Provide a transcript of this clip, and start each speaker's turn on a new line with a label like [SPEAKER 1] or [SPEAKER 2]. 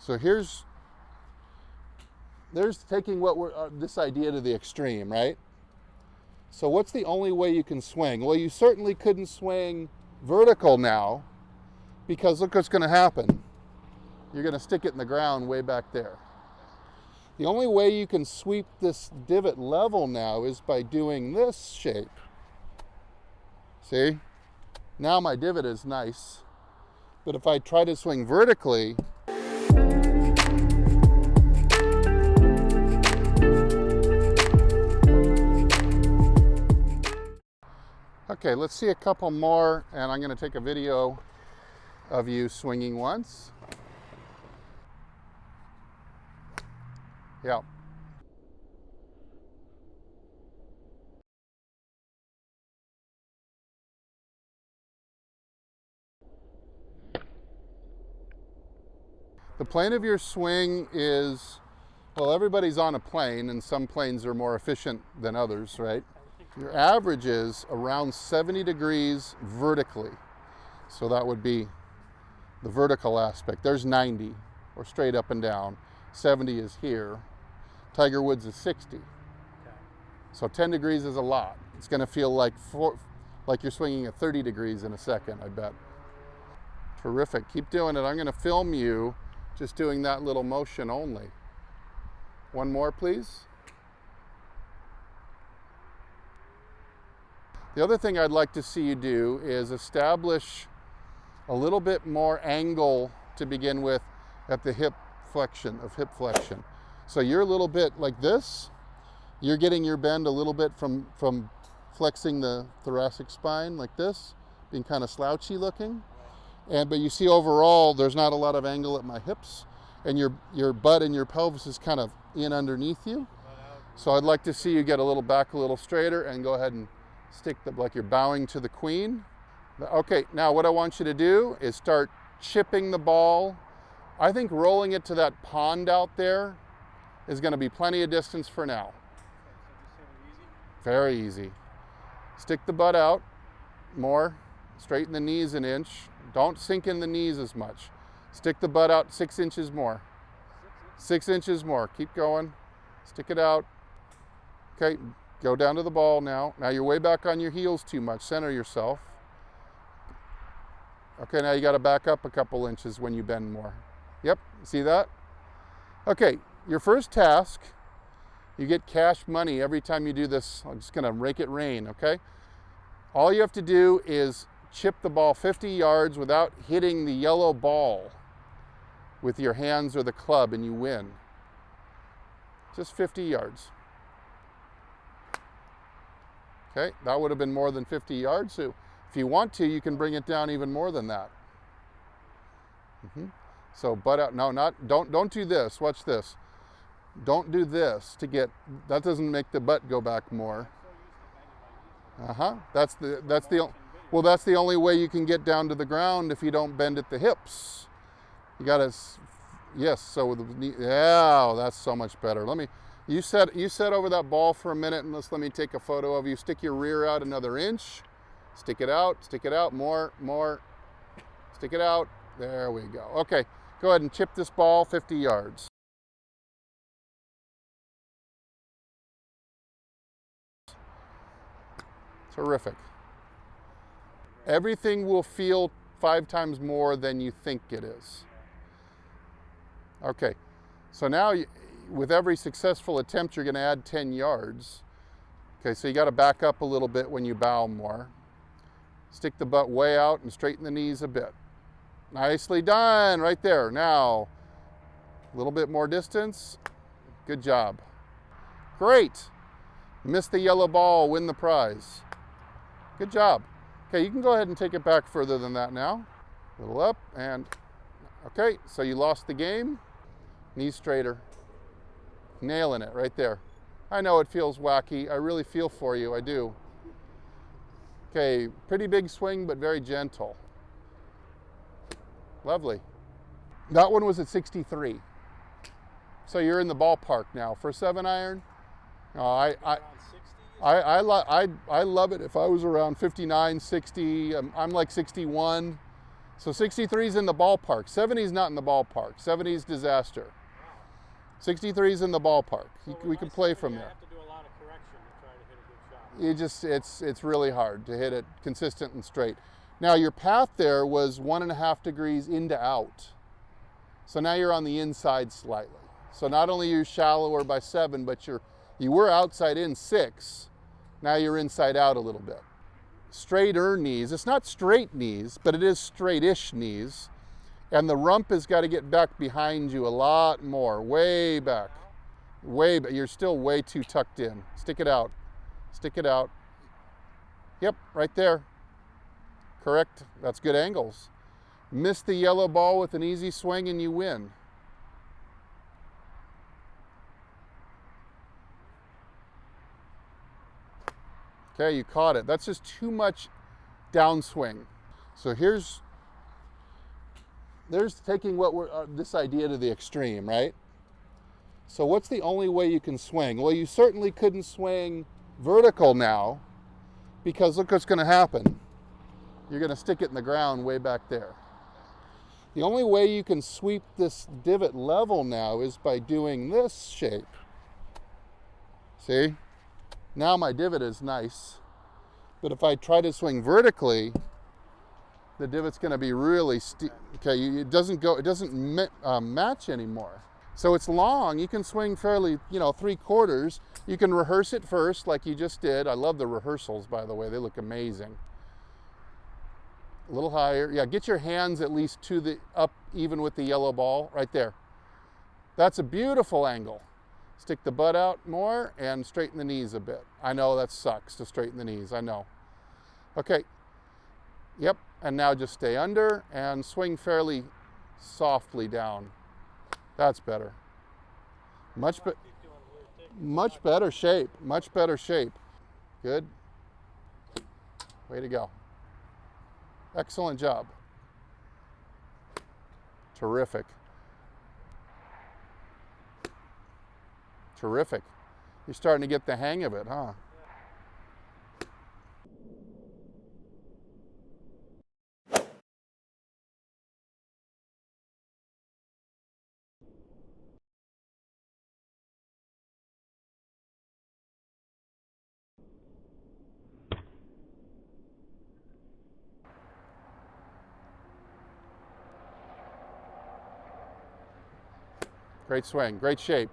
[SPEAKER 1] So there's taking what this idea to the extreme, right? So what's the only way you can swing? Well, you certainly couldn't swing vertical now, because look what's going to happen. You're going to stick it in the ground way back there. The only way you can sweep this divot level now is by doing this shape. See? Now my divot is nice. But if I try to swing vertically, okay, let's see a couple more, and I'm going to take a video of you swinging once. Yeah. The plane of your swing is, well, everybody's on a plane, and some planes are more efficient than others, right? Your average is around 70 degrees vertically. So that would be the vertical aspect. There's 90, or straight up and down. 70 is here. Tiger Woods is 60. Okay. So 10 degrees is a lot. It's going to feel like you're swinging at 30 degrees in a second, I bet. Terrific. Keep doing it. I'm going to film you just doing that little motion only. One more, please. The other thing I'd like to see you do is establish a little bit more angle to begin with at the hip flexion. So you're a little bit like this. You're getting your bend a little bit from flexing the thoracic spine like this, being kind of slouchy looking. But you see overall there's not a lot of angle at my hips, and your butt and your pelvis is kind of in underneath you. So I'd like to see you get a little back a little straighter and go ahead and stick like you're bowing to the queen. Okay, now what I want you to do is start chipping the ball. I think rolling it to that pond out there is going to be plenty of distance for now. Very easy. Stick the butt out more. Straighten the knees an inch. Don't sink in the knees as much. Stick the butt out 6 inches more. 6 inches more. Keep going. Stick it out. Okay, go down to the ball now. Now you're way back on your heels too much. Center yourself. Okay, now you got to back up a couple inches when you bend more. Yep, see that? Okay, your first task, you get cash money every time you do this. I'm just going to make it rain, okay? All you have to do is chip the ball 50 yards without hitting the yellow ball with your hands or the club, and you win. Just 50 yards. Okay, that would have been more than 50 yards. So if you want to, you can bring it down even more than that. So butt out. No, don't do this. Watch this. Don't do this to get, that doesn't make the butt go back more. That's the only way you can get down to the ground if you don't bend at the hips. You gotta, yes, so with the knee, yeah, that's so much better. You sit over that ball for a minute and let me take a photo of you. Stick your rear out another inch. Stick it out, more, stick it out. There we go. Okay, go ahead and chip this ball 50 yards. Terrific. Everything will feel 5 times more than you think it is. Okay, so now with every successful attempt, you're going to add 10 yards. Okay, so you got to back up a little bit when you bow more. Stick the butt way out and straighten the knees a bit. Nicely done, right there. Now, a little bit more distance. Good job. Great. Miss the yellow ball, win the prize. Good job. Okay, you can go ahead and take it back further than that now. A little up and, okay, so you lost the game. Knees straighter. Nailing it right there. I know it feels wacky. I really feel for you, I do. Okay, pretty big swing, but very gentle. Lovely. That one was at 63. So you're in the ballpark now. For a 7-iron, I love it if I was around 59, 60. I'm like 61. So 63 is in the ballpark. 70 is not in the ballpark. 70 is disaster. 63 is in the ballpark.
[SPEAKER 2] So
[SPEAKER 1] We can play from there.
[SPEAKER 2] I have to do a lot of correction to try to hit a good shot.
[SPEAKER 1] It's really hard to hit it consistent and straight. Now your path there was 1.5 degrees into out. So now you're on the inside slightly. So not only are you shallower by 7, but you were outside in 6. Now you're inside out a little bit. Straighter knees. It's not straight knees, but it is straight-ish knees. And the rump has got to get back behind you a lot more, way back. Way back. You're still way too tucked in. Stick it out. Stick it out. Yep, right there. Correct. That's good angles. Miss the yellow ball with an easy swing and you win. Okay, you caught it. That's just too much downswing. So there's taking what this idea to the extreme, right? So what's the only way you can swing? Well, you certainly couldn't swing vertical now, because look what's going to happen. You're going to stick it in the ground way back there. The only way you can sweep this divot level now is by doing this shape. See? Now my divot is nice. But if I try to swing vertically, the divot's going to be really steep. Okay, it doesn't match anymore. So it's long. You can swing fairly, 3/4. You can rehearse it first, like you just did. I love the rehearsals, by the way. They look amazing. A little higher. Yeah, get your hands at least to the up, even with the yellow ball, right there. That's a beautiful angle. Stick the butt out more and straighten the knees a bit. I know that sucks to straighten the knees, I know. Okay. Yep, and now just stay under and swing fairly softly down. That's better. Much better shape, much better shape. Good. Way to go. Excellent job. Terrific. Terrific. You're starting to get the hang of it, huh? Great swing, great shape.